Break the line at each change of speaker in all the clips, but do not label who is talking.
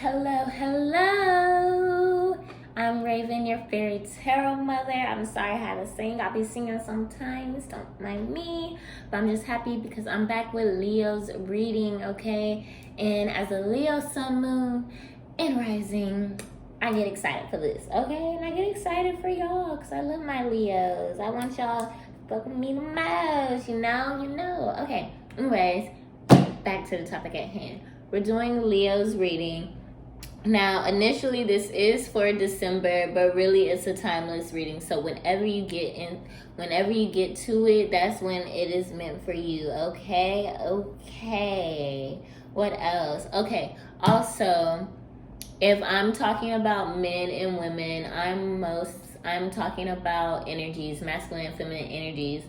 Hello. I'm Raven, your fairy tarot mother. I'm sorry I had to sing. I'll be singing sometimes. Don't mind me. But I'm just happy because I'm back with Leo's reading, okay? And as a Leo sun, moon, and rising, I get excited for this, okay? And I get excited for y'all because I love my Leos. I want y'all to fuck with me the most, you know? Okay, anyways, back to the topic at hand. We're doing Leo's reading. Now, initially, this is for December, but really it's a timeless reading. So whenever you get to it, that's when it is meant for you. Okay. What else? Okay. Also, if I'm talking about men and women, I'm talking about energies, masculine and feminine energies.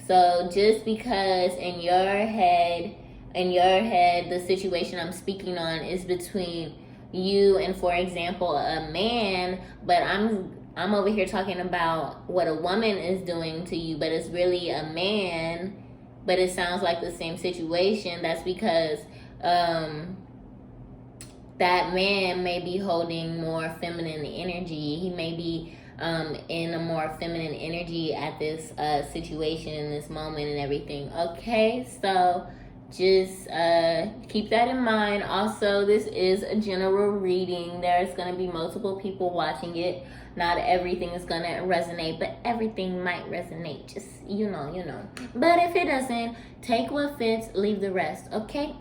So just because in your head, the situation I'm speaking on is between you and, for example, a man, but I'm over here talking about what a woman is doing to you, but it's really a man, but it sounds like the same situation. That's because that man may be holding more feminine energy. He may be in a more feminine energy at this situation in this moment and everything. Okay, so just keep that in mind. Also, this is a general reading. There's going to be multiple people watching it. Not everything is going to resonate, but everything might resonate. Just, you know. But if it doesn't, take what fits, leave the rest. Okay?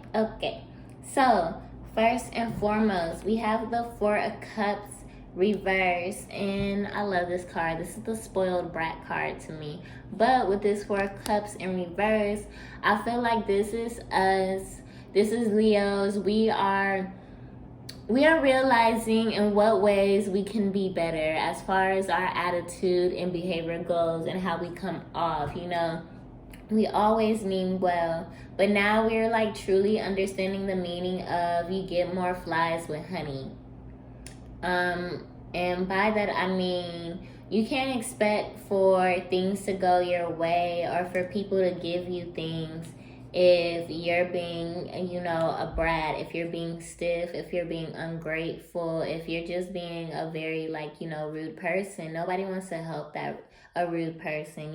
So, first and foremost, we have the Four of Cups reverse, and I love this card. This is the spoiled brat card to me. But with this Four of Cups in reverse, I feel like this is us. This is Leos. We are realizing in what ways we can be better as far as our attitude and behavior goes and how we come off. We always mean well, but now we're like truly understanding the meaning of you get more flies with honey. And by that I mean you can't expect for things to go your way or for people to give you things if you're being, a brat, if you're being stiff, if you're being ungrateful, if you're just being a very rude person. Nobody wants to help a rude person,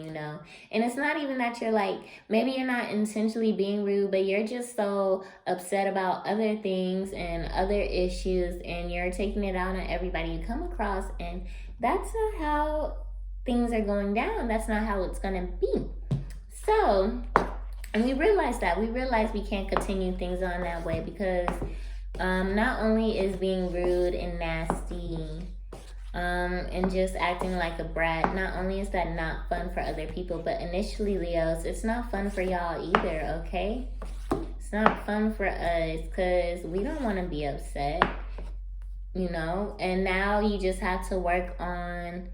and it's not even that you're maybe you're not intentionally being rude, but you're just so upset about other things and other issues, and you're taking it out on everybody you come across, and that's not how things are going down. That's not how it's gonna be. So, and we realize we can't continue things on that way because not only is being rude and nasty and just acting like a brat, not only is that not fun for other people, but initially, Leos, it's not fun for y'all either, okay? It's not fun for us because we don't want to be upset, and now you just have to work on,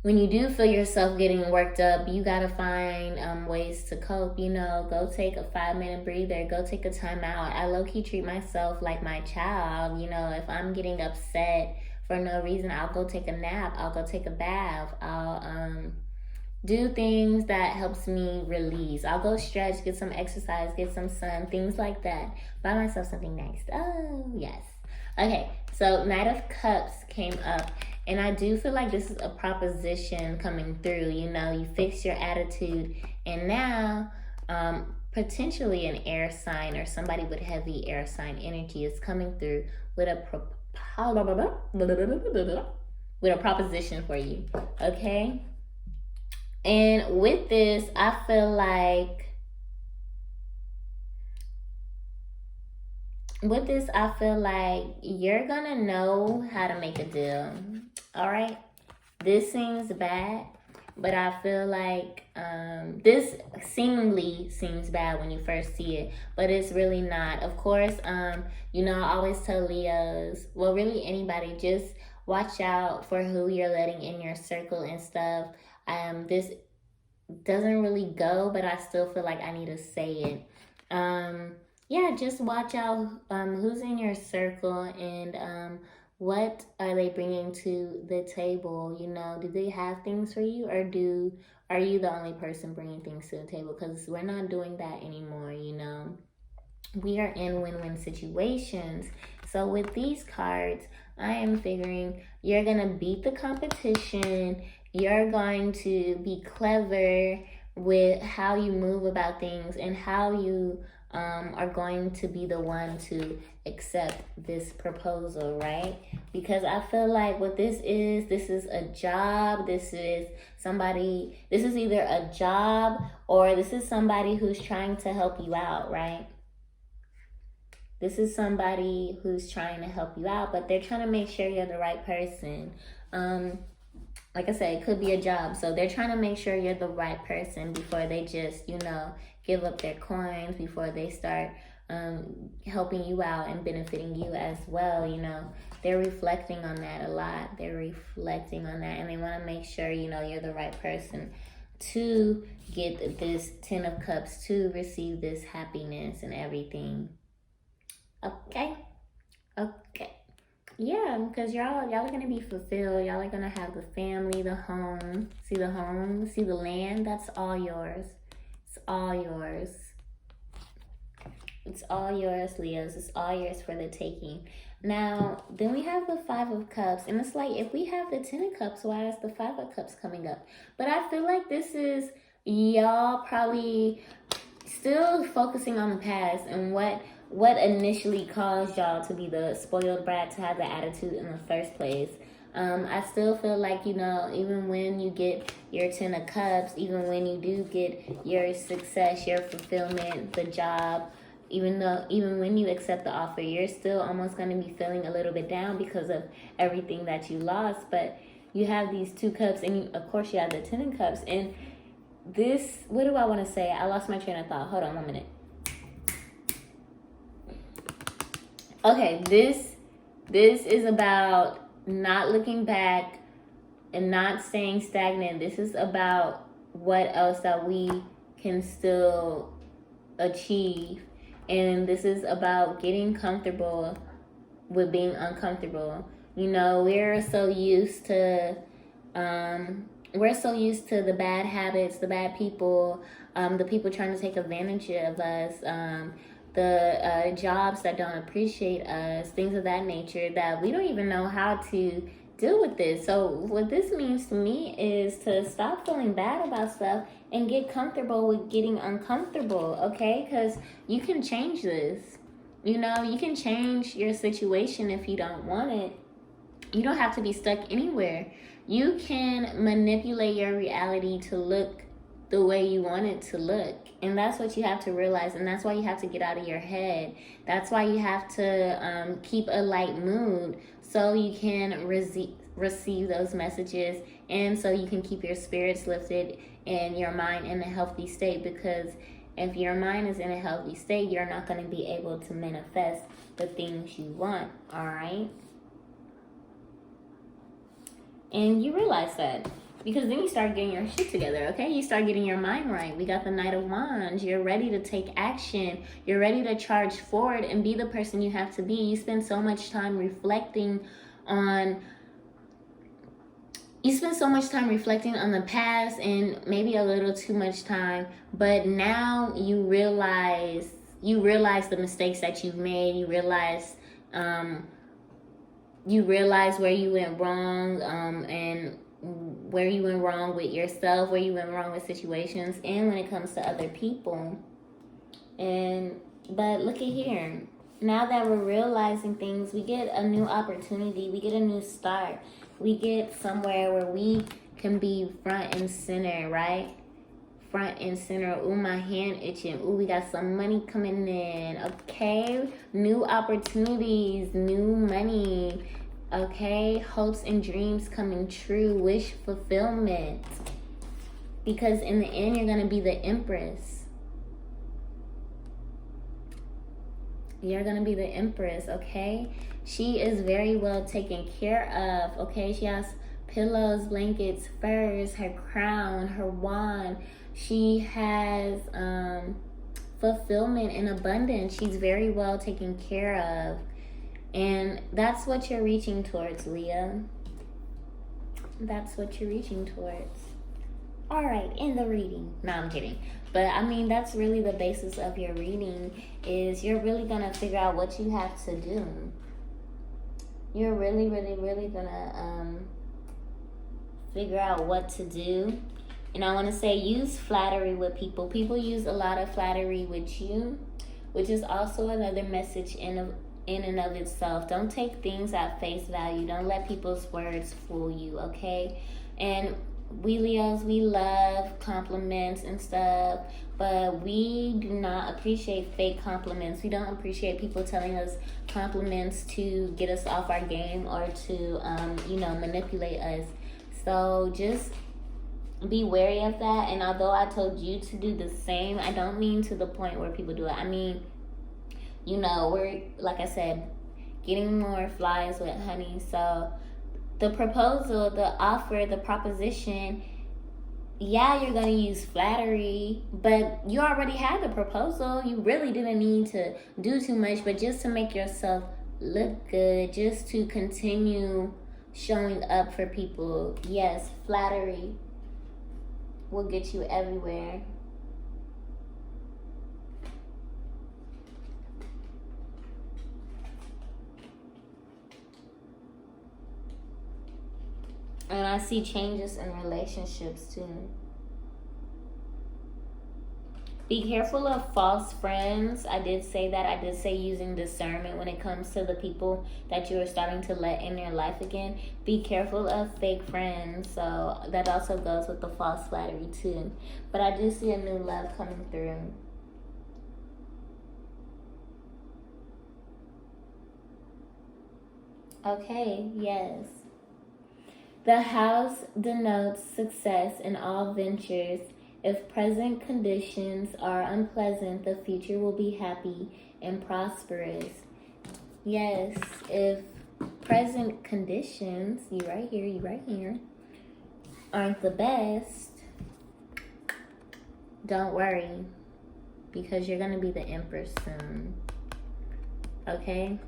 when you do feel yourself getting worked up, you got to find ways to cope, go take a 5-minute breather, go take a time out. I low-key treat myself like my child, if I'm getting upset for no reason, I'll go take a nap, I'll go take a bath, I'll do things that helps me release. I'll go stretch, get some exercise, get some sun, things like that. Buy myself something nice. Oh, yes. Okay, so Knight of Cups came up, and I do feel like this is a proposition coming through. You fix your attitude, and now potentially an air sign or somebody with heavy air sign energy is coming through with a proposition for you, okay? And with this, I feel like you're gonna know how to make a deal. All right, this seems bad, but I feel like this seemingly seems bad when you first see it, but it's really not. Of course, I always tell Leos, well, really anybody, just watch out for who you're letting in your circle and stuff. This doesn't really go, but I still feel like I need to say it. Just watch out who's in your circle and what are they bringing to the table. Do they have things for you, or are you the only person bringing things to the table? Because we're not doing that anymore. We are in win-win situations. So with these cards, I am figuring you're going to beat the competition. You're going to be clever with how you move about things and how you are going to be the one to accept this proposal, right? Because I feel like what this is a job. This is either a job or this is somebody who's trying to help you out, right? This is somebody who's trying to help you out, but they're trying to make sure you're the right person. Like I said, it could be a job. So they're trying to make sure you're the right person before they just, give up their coins, before they start helping you out and benefiting you as well. They're reflecting on that a lot. They're reflecting on that, and they want to make sure, you're the right person to get this 10 of Cups, to receive this happiness and everything. Okay. Yeah, because y'all are going to be fulfilled. Y'all are going to have the family, the home. See the home? See the land? That's all yours. It's all yours. It's all yours, Leos. It's all yours for the taking. Now, then we have the 5 of Cups. And it's like, if we have the 10 of Cups, why is the 5 of Cups coming up? But I feel like this is y'all probably still focusing on the past and what initially caused y'all to be the spoiled brat, to have the attitude in the first place. I still feel like, even when you get your 10 of Cups, even when you do get your success, your fulfillment, the job, even when you accept the offer, you're still almost going to be feeling a little bit down because of everything that you lost. But you have these 2 cups, and of course you have the 10 of Cups. And this, what do I want to say? I lost my train of thought. Hold on 1 minute. Okay, this is about not looking back and not staying stagnant. This is about what else that we can still achieve. And this is about getting comfortable with being uncomfortable. We're so used to the bad habits, the bad people, the people trying to take advantage of us, the jobs that don't appreciate us, things of that nature, that we don't even know how to deal with this. So what this means to me is to stop feeling bad about stuff and get comfortable with getting uncomfortable, okay? Because you can change this. You can change your situation if you don't want it. You don't have to be stuck anywhere. You can manipulate your reality to look the way you want it to look. And that's what you have to realize. And that's why you have to get out of your head. That's why you have to keep a light mood so you can receive those messages, and so you can keep your spirits lifted and your mind in a healthy state. Because if your mind is in a healthy state, you're not going to be able to manifest the things you want. All right? And you realize that. Because then you start getting your shit together, okay? You start getting your mind right. We got the Knight of Wands. You're ready to take action. You're ready to charge forward and be the person you have to be. You spend so much time reflecting on the past, and maybe a little too much time. But now you realize the mistakes that you've made. You realize where you went wrong, and where you went wrong with yourself, where you went wrong with situations, and when it comes to other people. But look at here. Now that we're realizing things, we get a new opportunity. We get a new start. We get somewhere where we can be front and center, right? Front and center. Ooh, my hand itching. Ooh, we got some money coming in. Okay? New opportunities, new money. Okay, hopes and dreams coming true, wish fulfillment. Because in the end, you're going to be the Empress. You're going to be the Empress, okay? She is very well taken care of, okay? She has pillows, blankets, furs, her crown, her wand. She has fulfillment and abundance. She's very well taken care of. And that's what you're reaching towards, Leo. That's what you're reaching towards. All right, in the reading. No, I'm kidding. But, I mean, that's really the basis of your reading, is you're really going to figure out what you have to do. You're really, really, really gonna figure out what to do. And I want to say, use flattery with people. People use a lot of flattery with you, which is also another message in and of itself. Don't take things at face value. Don't let people's words fool you, okay? And we Leos, we love compliments and stuff, but we do not appreciate fake compliments. We don't appreciate people telling us compliments to get us off our game or to, manipulate us. So just be wary of that. And although I told you to do the same, I don't mean to the point where people do it. I mean, we're, like I said, getting more flies with honey. So the proposal, the offer, the proposition, yeah, you're going to use flattery, but you already had the proposal. You really didn't need to do too much, but just to make yourself look good, just to continue showing up for people. Yes, flattery will get you everywhere. And I see changes in relationships too. Be careful of false friends. I did say that. I did say using discernment when it comes to the people that you are starting to let in your life again. Be careful of fake friends. So that also goes with the false flattery too. But I do see a new love coming through. Okay, yes. The house denotes success in all ventures. If present conditions are unpleasant, the future will be happy and prosperous. Yes, if present conditions, you right here, aren't the best, don't worry, because you're going to be the empress soon. Okay?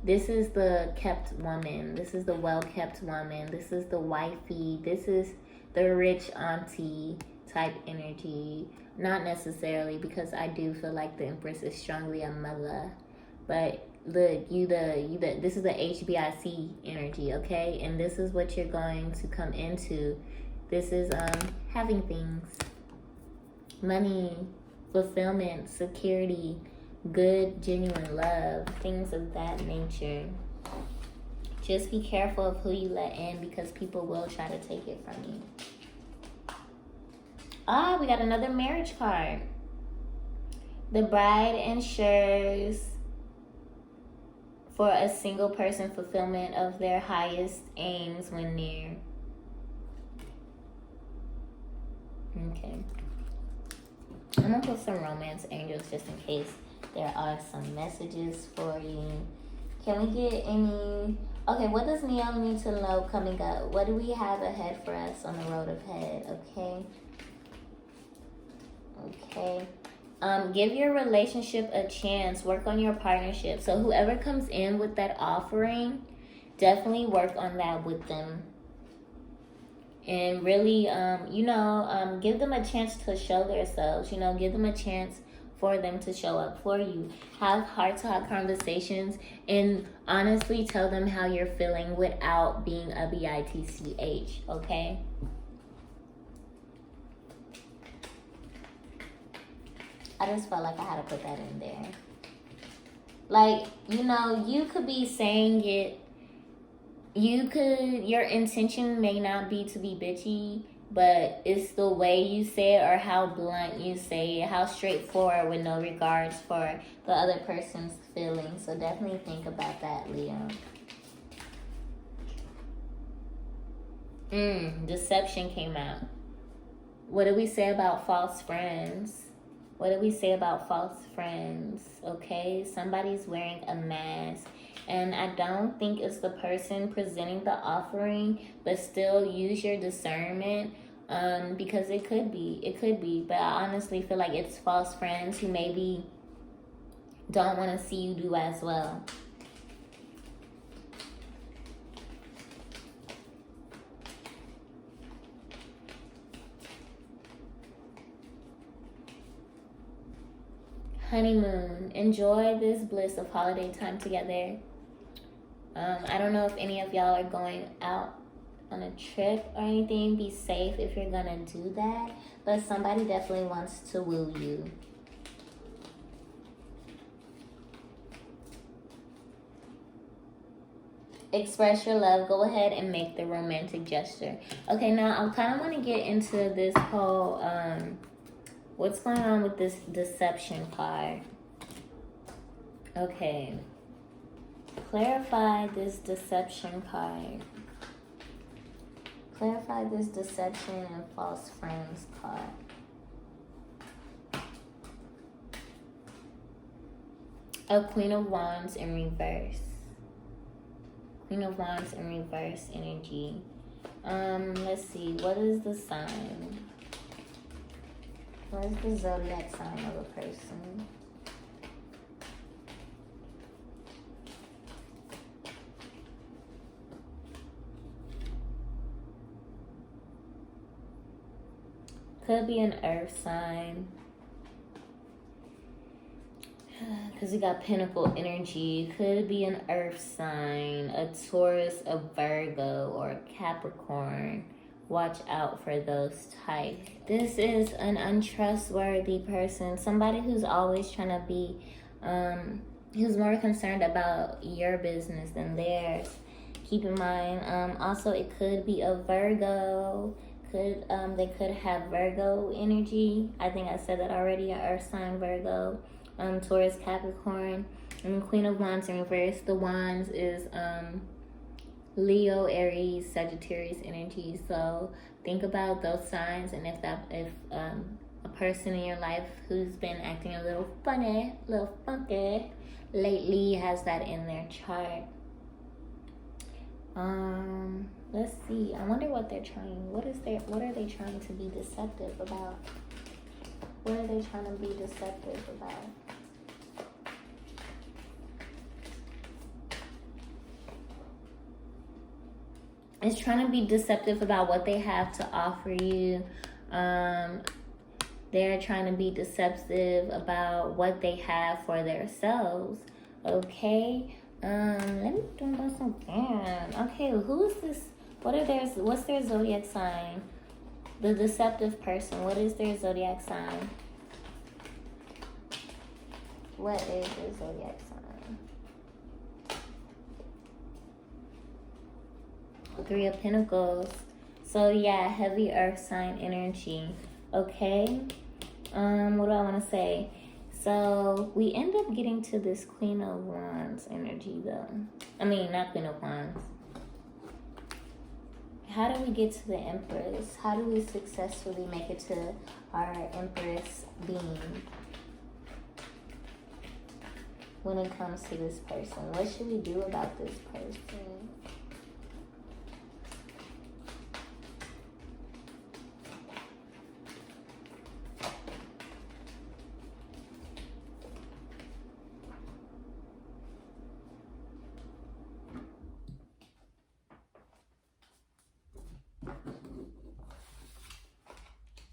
This is the kept woman. This is the well-kept woman. This is the wifey. This is the rich auntie type energy. Not necessarily, because I do feel like the empress is strongly a mother. But look, this is the HBIC energy, okay? And this is what you're going to come into. This is having things. Money, fulfillment, security, good, genuine love, things of that nature. Just be careful of who you let in, because people will try to take it from you. We got another marriage card. The bride ensures for a single person fulfillment of their highest aims when near. Okay. I'm gonna put some romance angels just in case there are some messages for you. Can we get any? Okay, what does Neo need to know coming up? What do we have ahead for us on the road ahead? Okay. Give your relationship a chance. Work on your partnership. So whoever comes in with that offering, definitely work on that with them. And really, give them a chance to show themselves. Give them a chance for them to show up for you. Have heart-to-heart conversations and honestly tell them how you're feeling without being a bitch, okay? I just felt like I had to put that in there. Like, you could be saying it. Your intention may not be to be bitchy, but it's the way you say it or how blunt you say it, how straightforward with no regards for the other person's feelings. So definitely think about that, Leo. Deception came out. What did we say about false friends? What did we say about false friends? Okay, somebody's wearing a mask. And I don't think it's the person presenting the offering, but still use your discernment, because it could be. But I honestly feel like it's false friends who maybe don't want to see you do as well. Honeymoon. Enjoy this bliss of holiday time together. I don't know if any of y'all are going out on a trip or anything. Be safe if you're gonna do that. But somebody definitely wants to woo you. Express your love. Go ahead and make the romantic gesture. Okay, now I kind of want to get into this whole what's going on with this deception card. Okay, clarify this deception card. Clarify this deception and false friends card. A Queen of Wands in reverse. Queen of Wands in reverse energy. Let's see. What is the sign? What is the zodiac sign of a person? Could be an earth sign. Because we got Pentacle energy. Could be an earth sign, a Taurus, a Virgo, or a Capricorn. Watch out for those types. This is an untrustworthy person. Somebody who's always trying to be, who's more concerned about your business than theirs. Keep in mind, also it could be a Virgo. They could have Virgo energy. I think I said that already, an earth sign Virgo. Taurus, Capricorn, and Queen of Wands in reverse. The Wands is Leo, Aries, Sagittarius energy. So think about those signs, and if a person in your life who's been acting a little funny, a little funky lately has that in their chart. Let's see. I wonder what they're trying. What are they trying to be deceptive about? What are they trying to be deceptive about? It's trying to be deceptive about what they have to offer you. They're trying to be deceptive about what they have for themselves. Okay. Let me do something. Okay, who is this? What's their zodiac sign? The deceptive person, what is their zodiac sign? What is their zodiac sign? 3 of Pentacles. So yeah, heavy earth sign energy. Okay. What do I want to say? So we end up getting to this Queen of Wands energy though. I mean, not Queen of Wands. How do we get to the Empress? How do we successfully make it to our Empress being when it comes to this person? What should we do about this person?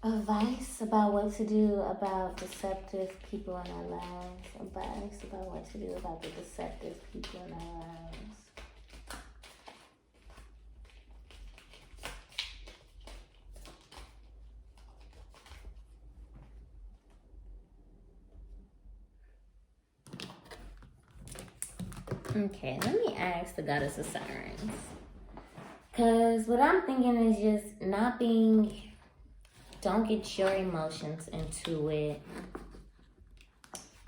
Advice about what to do about deceptive people in our lives. Advice about what to do about the deceptive people in our lives. Okay, let me ask the Goddess of Sirens. Because what I'm thinking is just don't get your emotions into it.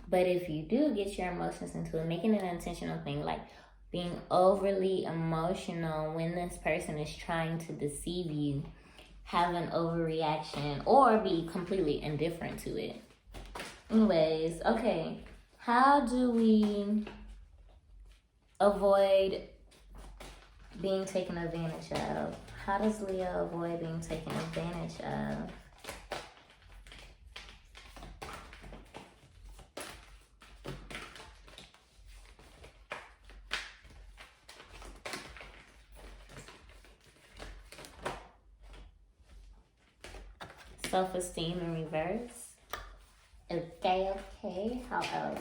But if you do get your emotions into it, making it an intentional thing, like being overly emotional when this person is trying to deceive you, have an overreaction, or be completely indifferent to it. Anyways, okay. How do we avoid being taken advantage of? How does Leo avoid being taken advantage of? Self-esteem in reverse. Okay. How else?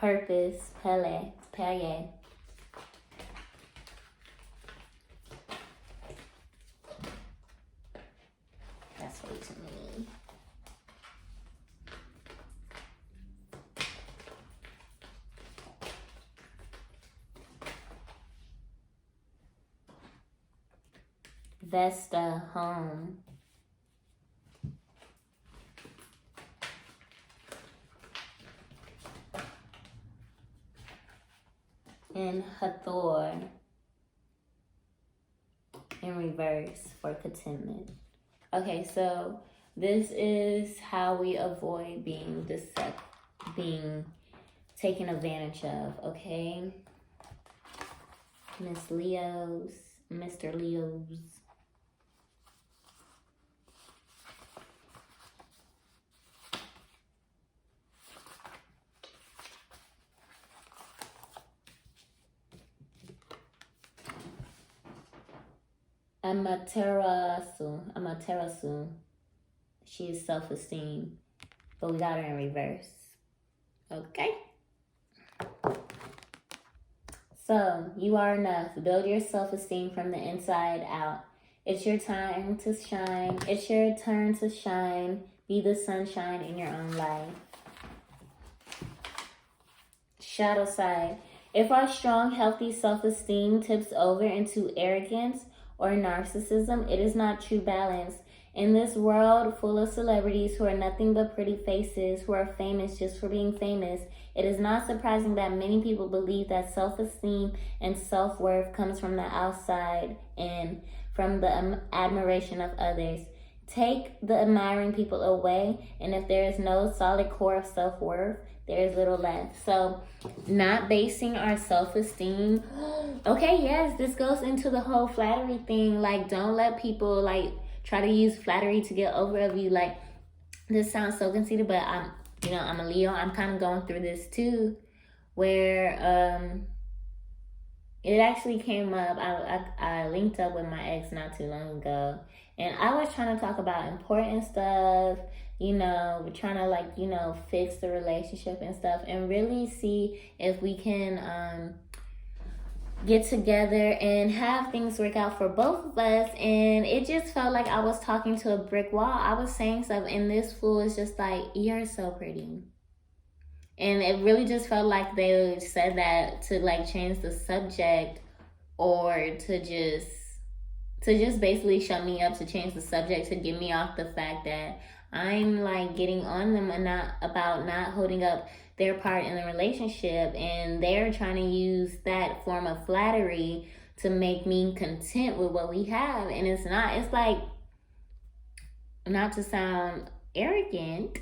Purpose, Pele. That's way too many. Vesta, home. And Hathor in reverse for contentment. Okay, so this is how we avoid being taken advantage of, okay? Miss Leos, Mr. Leos. Amaterasu. She is self-esteem, but we got her in reverse. Okay. So, you are enough. Build your self-esteem from the inside out. It's your time to shine. It's your turn to shine. Be the sunshine in your own life. Shadow side. If our strong, healthy self-esteem tips over into arrogance or narcissism, it is not true balance. In this world full of celebrities who are nothing but pretty faces, who are famous just for being famous, it is not surprising that many people believe that self-esteem and self-worth comes from the outside and from the admiration of others. Take the admiring people away, and if there is no solid core of self-worth, there is little left. So, not basing our self-esteem. Okay, yes, this goes into the whole flattery thing. Like, don't let people, like, try to use flattery to get over of you. Like, this sounds so conceited, but I'm a Leo. I'm kind of going through this too, where it actually came up. I linked up with my ex not too long ago, and I was trying to talk about important stuff. We're trying to, like, fix the relationship and stuff, and really see if we can get together and have things work out for both of us. And it just felt like I was talking to a brick wall. I was saying stuff, and this fool is just like, "You're so pretty." And it really just felt like they said that to, like, change the subject, or to just basically shut me up, to change the subject, to get me off the fact that I'm, like, getting on them and not about not holding up their part in the relationship, and they're trying to use that form of flattery to make me content with what we have. And it's not. It's like, not to sound arrogant,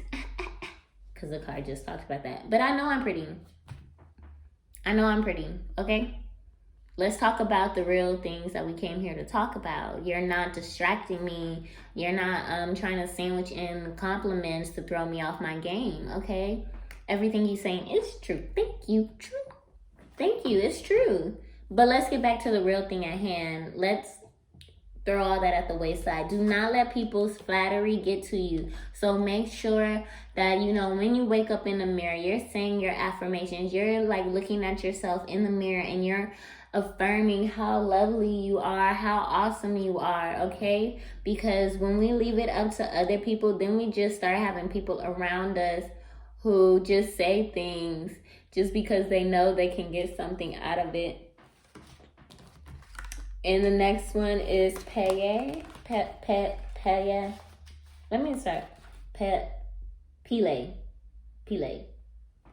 because the card just talked about that, but I know I'm pretty. Okay, let's talk about the real things that we came here to talk about. You're not distracting me. You're not trying to sandwich in compliments to throw me off my game, okay? Everything you're saying is true. Thank you. True. Thank you. It's true. But let's get back to the real thing at hand. Let's throw all that at the wayside. Do not let people's flattery get to you. So make sure that, when you wake up in the mirror, you're saying your affirmations. You're, like, looking at yourself in the mirror, and you're affirming how lovely you are, how awesome you are, okay? Because when we leave it up to other people, then we just start having people around us who just say things just because they know they can get something out of it. And the next one is Paye. Paye. Let me start. Pile.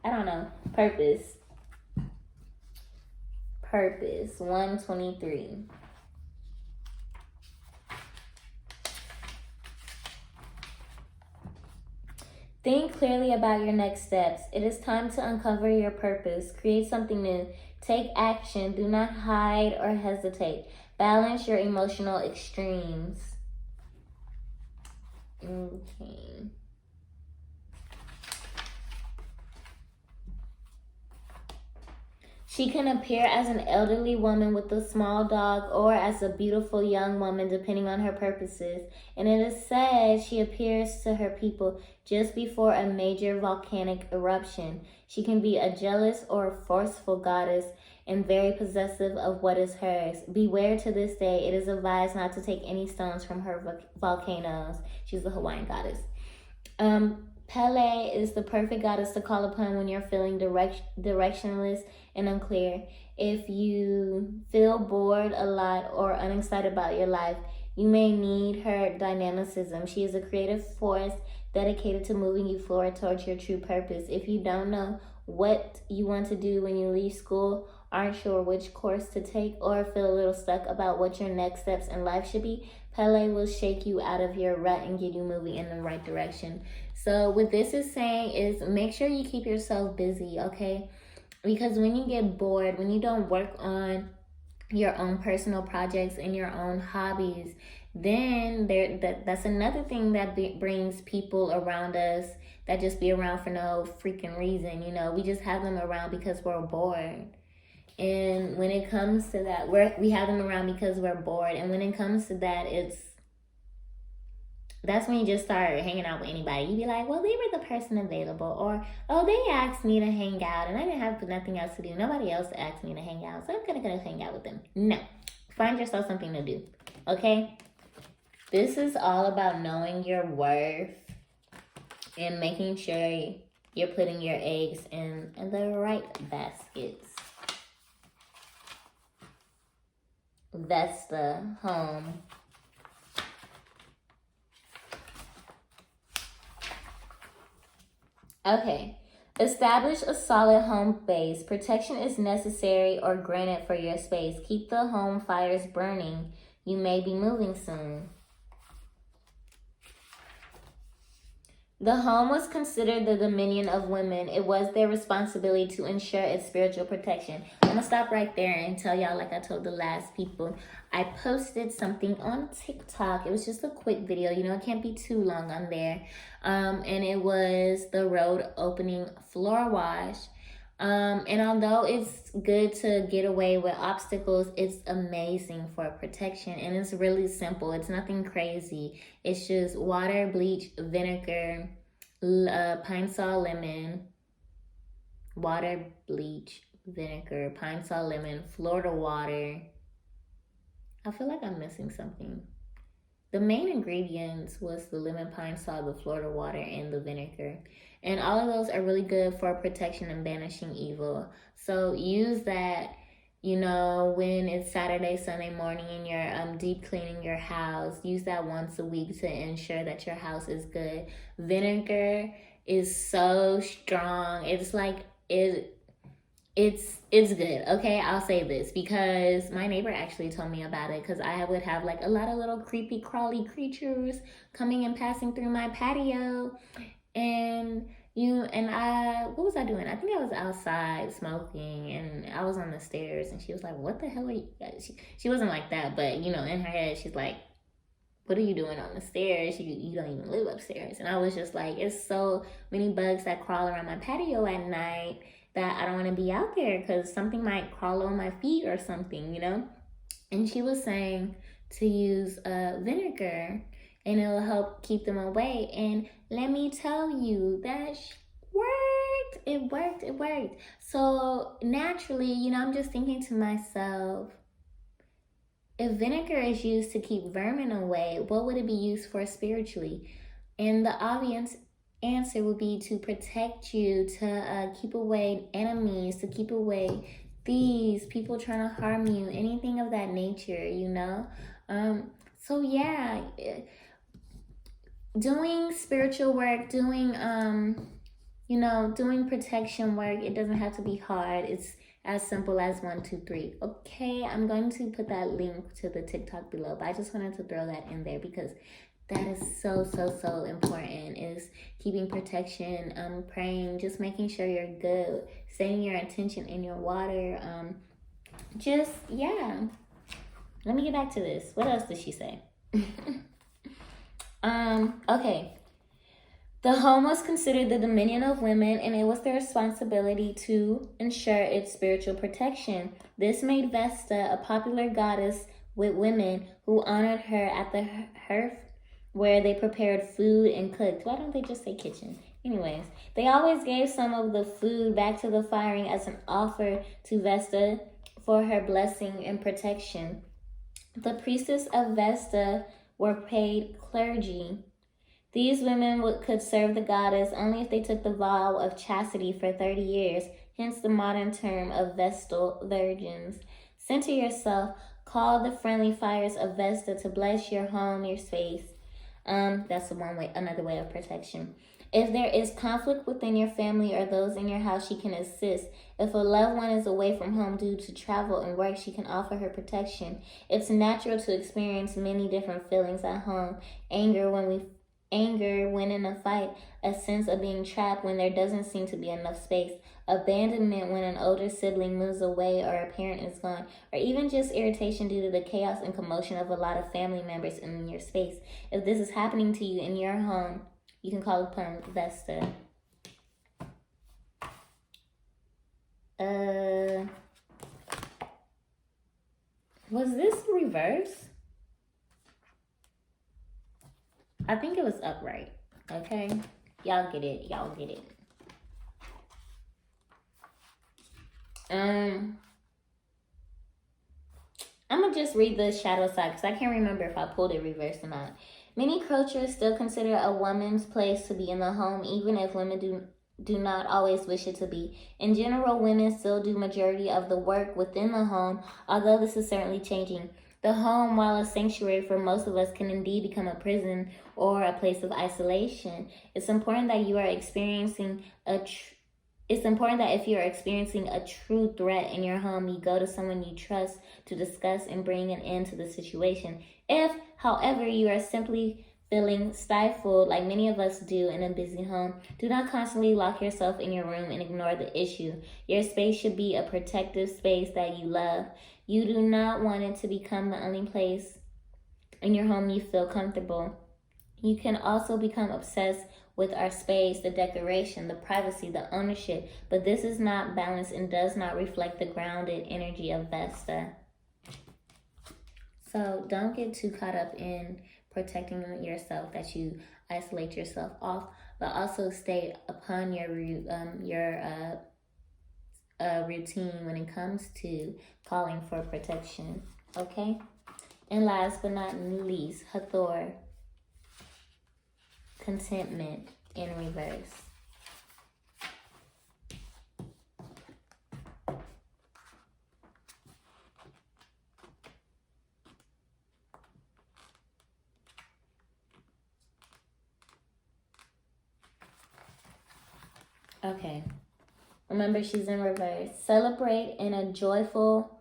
I don't know. Purpose. 123. Think clearly about your next steps. It is time to uncover your purpose. Create something new. Take action. Do not hide or hesitate. Balance your emotional extremes. Okay. She can appear as an elderly woman with a small dog or as a beautiful young woman, depending on her purposes. And it is said she appears to her people just before a major volcanic eruption. She can be a jealous or forceful goddess and very possessive of what is hers. Beware, to this day, it is advised not to take any stones from her volcanoes. She's the Hawaiian goddess. Pele is the perfect goddess to call upon when you're feeling directionless and unclear. If you feel bored a lot or unexcited about your life, you may need her dynamicism. She is a creative force dedicated to moving you forward towards your true purpose. If you don't know what you want to do when you leave school, aren't sure which course to take, or feel a little stuck about what your next steps in life should be, Pele will shake you out of your rut and get you moving in the right direction. So what this is saying is make sure you keep yourself busy, okay? Because when you get bored, when you don't work on your own personal projects and your own hobbies, then that's another thing that brings people around us that just be around for no freaking reason. You know, we just have them around because we're bored. And when it comes to that, we have them around because we're bored. And when it comes to that, that's when you just start hanging out with anybody. You be like, well, they were the person available. Or, oh, they asked me to hang out and I didn't have nothing else to do. Nobody else asked me to hang out, so I'm going to go hang out with them. No. Find yourself something to do. Okay? This is all about knowing your worth and making sure you're putting your eggs in the right baskets. That's the home. Okay. Establish a solid home base. Protection is necessary or granted for your space. Keep the home fires burning. You may be moving soon. The home was considered the dominion of women. It was their responsibility to ensure its spiritual protection. I'm going to stop right there and tell y'all, like I told the last people, I posted something on TikTok. It was just a quick video. You know, it can't be too long on there. And it was the road opening floor wash. And although it's good to get away with obstacles, it's amazing for protection. And it's really simple. It's nothing crazy. It's just water, bleach, vinegar, pine saw, lemon, water, bleach, vinegar, pine saw, lemon, Florida water. I feel like I'm missing something. The main ingredients was the lemon, pine saw, the Florida water, and the vinegar. And all of those are really good for protection and banishing evil. So use that, you know, when it's Saturday, Sunday morning and you're deep cleaning your house. Use that once a week to ensure that your house is good. Vinegar is so strong. It's like, it's good, okay? I'll say this because my neighbor actually told me about it, because I would have like a lot of little creepy crawly creatures coming and passing through my patio. And what was I doing? I think I was outside smoking and I was on the stairs and she was like, what the hell are you guys? She wasn't like that, but you know, in her head, she's like, what are you doing on the stairs? You don't even live upstairs. And I was just like, it's so many bugs that crawl around my patio at night that I don't want to be out there because something might crawl on my feet or something, you know? And she was saying to use vinegar and it'll help keep them away. And let me tell you, that worked. It worked. So naturally, you know, I'm just thinking to myself, if vinegar is used to keep vermin away, what would it be used for spiritually? And the obvious answer would be to protect you, to keep away enemies, to keep away thieves, people trying to harm you, anything of that nature, you know? So yeah, doing spiritual work, doing protection work, it doesn't have to be hard. It's as simple as 1, 2, 3. Okay, I'm going to put that link to the TikTok below, but I just wanted to throw that in there because that is so important, is keeping protection, praying, just making sure you're good, setting your intention in your water. Yeah. Let me get back to this. What else did she say? Okay. The home was considered the dominion of women, and it was their responsibility to ensure its spiritual protection. This made Vesta a popular goddess with women who honored her at the hearth, where they prepared food and cooked. Why don't they just say kitchen? Anyways, they always gave some of the food back to the firing as an offer to Vesta for her blessing and protection. The priestess of Vesta were paid clergy. These women could serve the goddess only if they took the vow of chastity for 30 years, hence the modern term of Vestal virgins. Center yourself. Call the friendly fires of Vesta to bless your home, your space. That's another way of protection. If there is conflict within your family or those in your house, she can assist. If a loved one is away from home due to travel and work, she can offer her protection. It's natural to experience many different feelings at home. Anger when in a fight, a sense of being trapped when there doesn't seem to be enough space, abandonment when an older sibling moves away or a parent is gone, or even just irritation due to the chaos and commotion of a lot of family members in your space. If this is happening to you in your home, you can call upon Vesta. Was this reverse? I think it was upright. Okay? Y'all get it. I'm gonna just read the shadow side because I can't remember if I pulled it reverse or not. Many cultures still consider a woman's place to be in the home, even if women do not always wish it to be. In general, women still do majority of the work within the home, although this is certainly changing. The home, while a sanctuary for most of us, can indeed become a prison or a place of isolation. It's important that if you are experiencing a true threat in your home, you go to someone you trust to discuss and bring an end to the situation. If, however, you are simply feeling stifled, like many of us do in a busy home, do not constantly lock yourself in your room and ignore the issue. Your space should be a protective space that you love. You do not want it to become the only place in your home you feel comfortable. You can also become obsessed with our space, the decoration, the privacy, the ownership, but this is not balanced and does not reflect the grounded energy of Vesta. So don't get too caught up in protecting yourself that you isolate yourself off, but also stay upon your routine when it comes to calling for protection. Okay? And last but not least, Hathor, contentment in reverse. Okay. Remember, she's in reverse. Celebrate in a joyful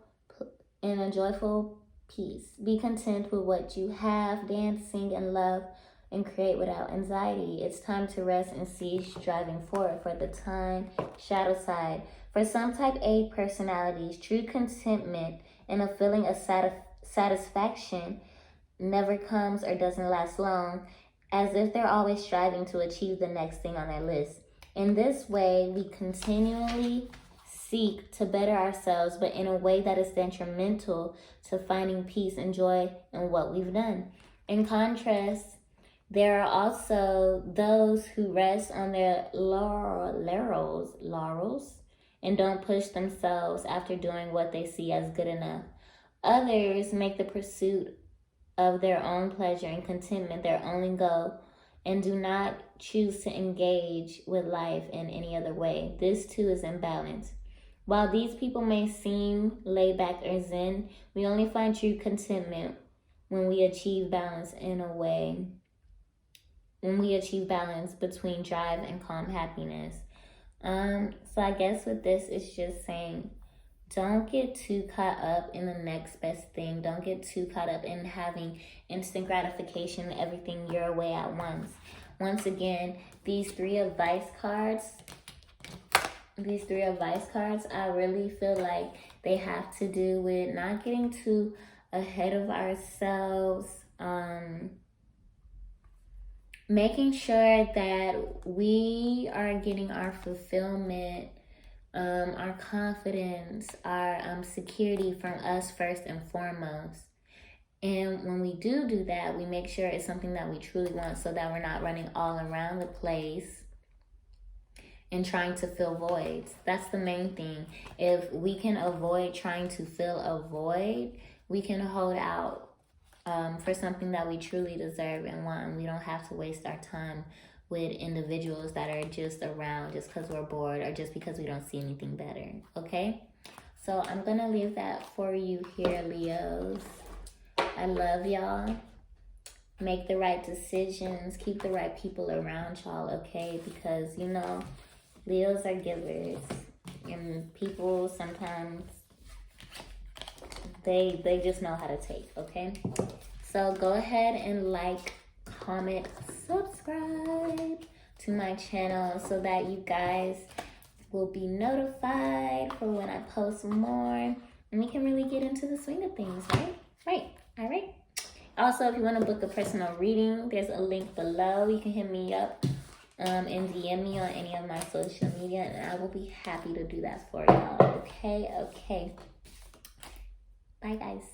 peace. Be content with what you have. Dance, sing, and love, and create without anxiety. It's time to rest and cease striving forward. For the time, shadow side. For some type A personalities, true contentment and a feeling of satisfaction never comes or doesn't last long, as if they're always striving to achieve the next thing on their list. In this way, we continually seek to better ourselves, but in a way that is detrimental to finding peace and joy in what we've done. In contrast, there are also those who rest on their laurels and don't push themselves after doing what they see as good enough. Others make the pursuit of their own pleasure and contentment their only goal and do not choose to engage with life in any other way. This too is imbalance. While these people may seem laid back or zen, we only find true contentment when we achieve balance between drive and calm happiness. So I guess with this, it's just saying, don't get too caught up in the next best thing. Don't get too caught up in having instant gratification, everything your way at once. Once again, these three advice cards, I really feel like they have to do with not getting too ahead of ourselves, making sure that we are getting our fulfillment, our confidence, our security from us first and foremost. And when we do that, we make sure it's something that we truly want, so that we're not running all around the place and trying to fill voids. That's the main thing. If we can avoid trying to fill a void, we can hold out for something that we truly deserve and want. And we don't have to waste our time with individuals that are just around just because we're bored or just because we don't see anything better. Okay? So I'm going to leave that for you here, Leos. I love y'all. Make the right decisions. Keep the right people around y'all, okay? Because, you know, Leos are givers. And people sometimes, they just know how to take, okay? So go ahead and like, comment, subscribe to my channel so that you guys will be notified for when I post more. And we can really get into the swing of things, right? Right. All right. Also, if you want to book a personal reading, there's a link below. You can hit me up and DM me on any of my social media, and I will be happy to do that for y'all. Okay? Okay. Bye, guys.